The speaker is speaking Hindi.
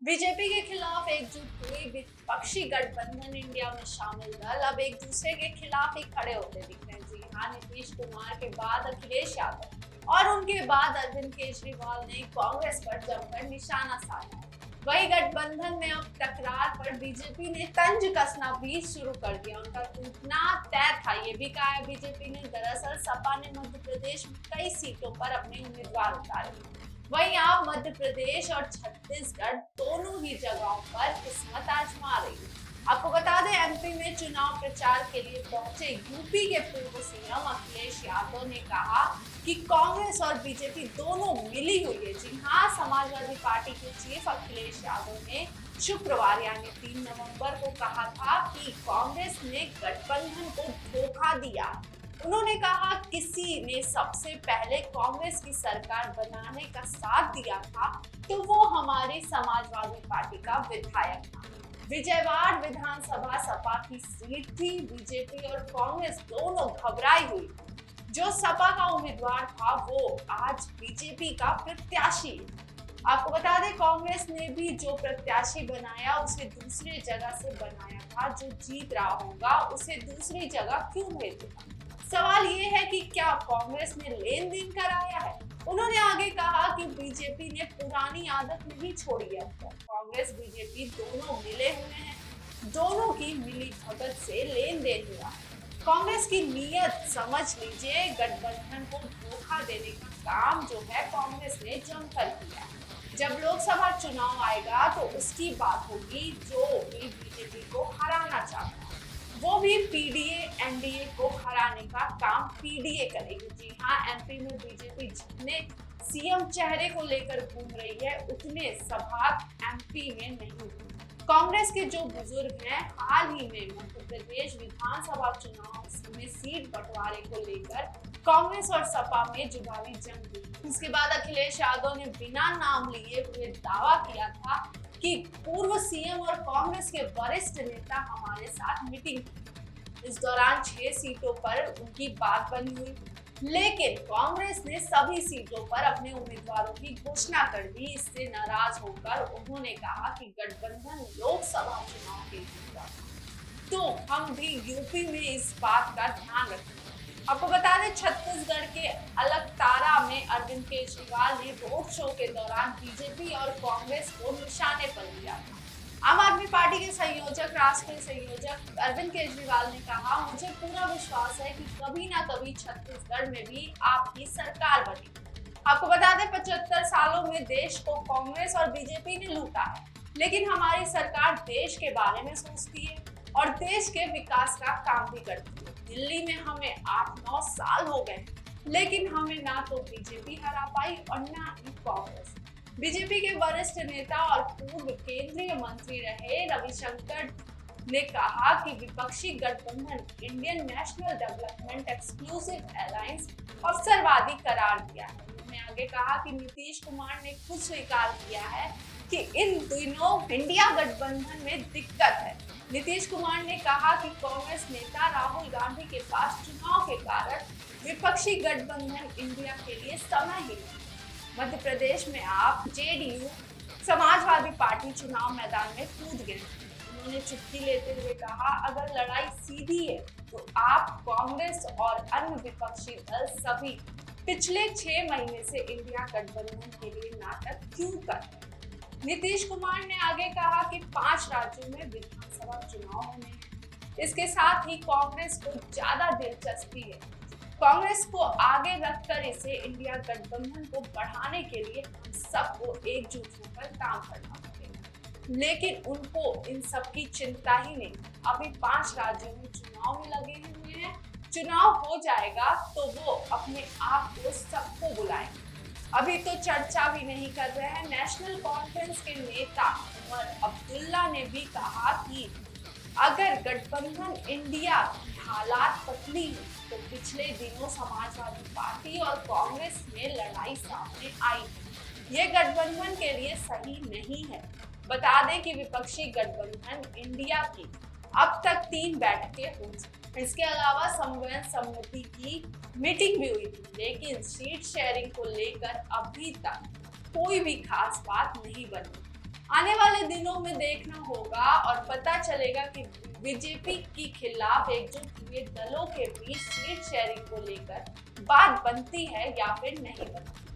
बीजेपी के खिलाफ एकजुट हुई विपक्षी गठबंधन इंडिया में शामिल दल अब एक दूसरे के खिलाफ ही खड़े होते दिख रहे हैं। जी हाँ, नीतीश कुमार के बाद अखिलेश यादव और उनके बाद अरविंद केजरीवाल ने कांग्रेस पर जमकर निशाना साधा। वही गठबंधन में अब टकरार पर बीजेपी ने तंज कसना भी शुरू कर दिया। उनका टूटना तय था, ये भी कहा है बीजेपी ने। दरअसल सपा ने मध्य प्रदेश में कई सीटों पर अपने उम्मीदवार उतारे। वहीं आप मध्य प्रदेश और छत्तीसगढ़ दोनों ही जगहों पर किस्मत आजमा रही है। आपको बता दें, एमपी में चुनाव प्रचार के लिए पहुंचे यूपी के पूर्व सीएम अखिलेश यादव ने कहा कि कांग्रेस और बीजेपी दोनों मिली हुई है। जी हाँ, समाजवादी पार्टी के चीफ अखिलेश यादव ने शुक्रवार यानी 3 नवंबर को कहा था कि कांग्रेस ने गठबंधन को धोखा दिया। उन्होंने कहा, किसी ने सबसे पहले कांग्रेस की सरकार बनाने का साथ दिया था तो वो हमारी समाजवादी पार्टी का विधायक था। विजयवाड़ा विधानसभा सपा की सीट थी। बीजेपी और कांग्रेस दोनों घबराई हुई। जो सपा का उम्मीदवार था वो आज बीजेपी का प्रत्याशी है। आपको बता दें, कांग्रेस ने भी जो प्रत्याशी बनाया उसे दूसरी जगह से बनाया था। जो जीत रहा होगा उसे दूसरी जगह क्यों भेजेगा? सवाल ये है कि क्या कांग्रेस ने लेन देन कराया है? उन्होंने आगे कहा कि बीजेपी ने पुरानी आदत नहीं छोड़ी है। कांग्रेस बीजेपी दोनों मिले हुए हैं, दोनों की मिली भगत से लेन देन हुआ है। कांग्रेस की नीयत समझ लीजिए। गठबंधन को धोखा देने का काम जो है कांग्रेस ने जमकर किया। जब लोकसभा चुनाव आएगा तो उसकी बात होगी। जो भी बीजेपी को हराना चाहता है वो भी पीडीए एनडीए को हराने का काम पीडीए करेगी। जी हाँ, एमपी में बीजेपी जितने सीएम चेहरे को लेकर घूम रही है उतने सभाग एमपी में नहीं। कांग्रेस के जो बुजुर्ग हैं, हाल ही में मध्य प्रदेश विधानसभा चुनाव में सीट बंटवारे को लेकर कांग्रेस और सपा में जुबानी जंग हुई। उसके बाद अखिलेश यादव ने बिना नाम लिए हुए दावा किया था कि पूर्व सीएम और कांग्रेस के वरिष्ठ नेता हमारे साथ मीटिंग की। इस दौरान 6 सीटों पर उनकी बात बनी हुई, लेकिन कांग्रेस ने सभी सीटों पर अपने उम्मीदवारों की घोषणा कर दी। इससे नाराज होकर उन्होंने कहा कि गठबंधन लोकसभा चुनाव के लिए तो हम भी यूपी में इस बात का ध्यान रखेंगे। आपको बता दें, छत्तीसगढ़ के अलकतारा में अरविंद केजरीवाल ने रोड शो के दौरान बीजेपी और कांग्रेस को निशाने पर लिया था। आम आदमी पार्टी के संयोजक, राष्ट्रीय संयोजक अरविंद केजरीवाल ने कहा, मुझे पूरा विश्वास है कि कभी ना कभी छत्तीसगढ़ में भी आपकी सरकार बनेगी। आपको बता दें, 75 सालों में देश को कांग्रेस और बीजेपी ने लूटा है, लेकिन हमारी सरकार देश के बारे में सोचती है और देश के विकास का काम भी करती है। दिल्ली में हमें 8-9 साल हो गए, लेकिन हमें ना तो बीजेपी हरा पाई और ना ही कांग्रेस। बीजेपी के वरिष्ठ नेता और पूर्व केंद्रीय मंत्री रहे रविशंकर ने कहा कि विपक्षी गठबंधन Indian national development exclusive alliance अवसरवादी करार दिया है। उन्होंने आगे कहा कि नीतीश कुमार ने खुद स्वीकार किया है कि इन दिनों इंडिया गठबंधन में दिक्कत है। नीतीश कुमार ने कहा कि कांग्रेस नेता राहुल गांधी के पास चुनाव के कारण विपक्षी गठबंधन इंडिया के लिए समय ही नहीं। मध्य प्रदेश में आप जेडीयू समाजवादी पार्टी चुनाव मैदान में कूद गए। उन्होंने चुटकी लेते हुए कहा, अगर लड़ाई सीधी है तो आप कांग्रेस और अन्य विपक्षी दल सभी पिछले 6 महीने से इंडिया गठबंधन के लिए नाटक क्यों कर रहे हैं? नीतीश कुमार ने आगे कहा कि 5 राज्यों में विधानसभा चुनाव होने हैं। इसके साथ ही कांग्रेस को ज्यादा दिलचस्पी है। कांग्रेस को आगे रखकर इसे इंडिया गठबंधन को बढ़ाने के लिए हम सबको एकजुट होकर काम करना पड़ेगा, लेकिन उनको इन सब की चिंता ही नहीं। अभी 5 राज्यों में चुनाव में लगे हुए हैं। चुनाव हो जाएगा तो वो अपने आप को सबको बुलाएंगे। अभी तो चर्चा भी नहीं कर रहे हैं। नेशनल कॉन्फ्रेंस के नेता उमर अब्दुल्ला ने भी कहा कि अगर गठबंधन इंडिया की हालात पतली हुई तो पिछले दिनों समाजवादी पार्टी और कांग्रेस में लड़ाई सामने आई। ये गठबंधन के लिए सही नहीं है। बता दें कि विपक्षी गठबंधन इंडिया की अब तक 3 बैठकें हो चुकी। इसके अलावा समन्वय समिति की मीटिंग भी हुई थी, लेकिन सीट शेयरिंग को लेकर अभी तक कोई भी खास बात नहीं बनी। आने वाले दिनों में देखना होगा और पता चलेगा कि बीजेपी के खिलाफ एकजुट हुए दलों के बीच सीट शेयरिंग को लेकर बात बनती है या फिर नहीं बनती।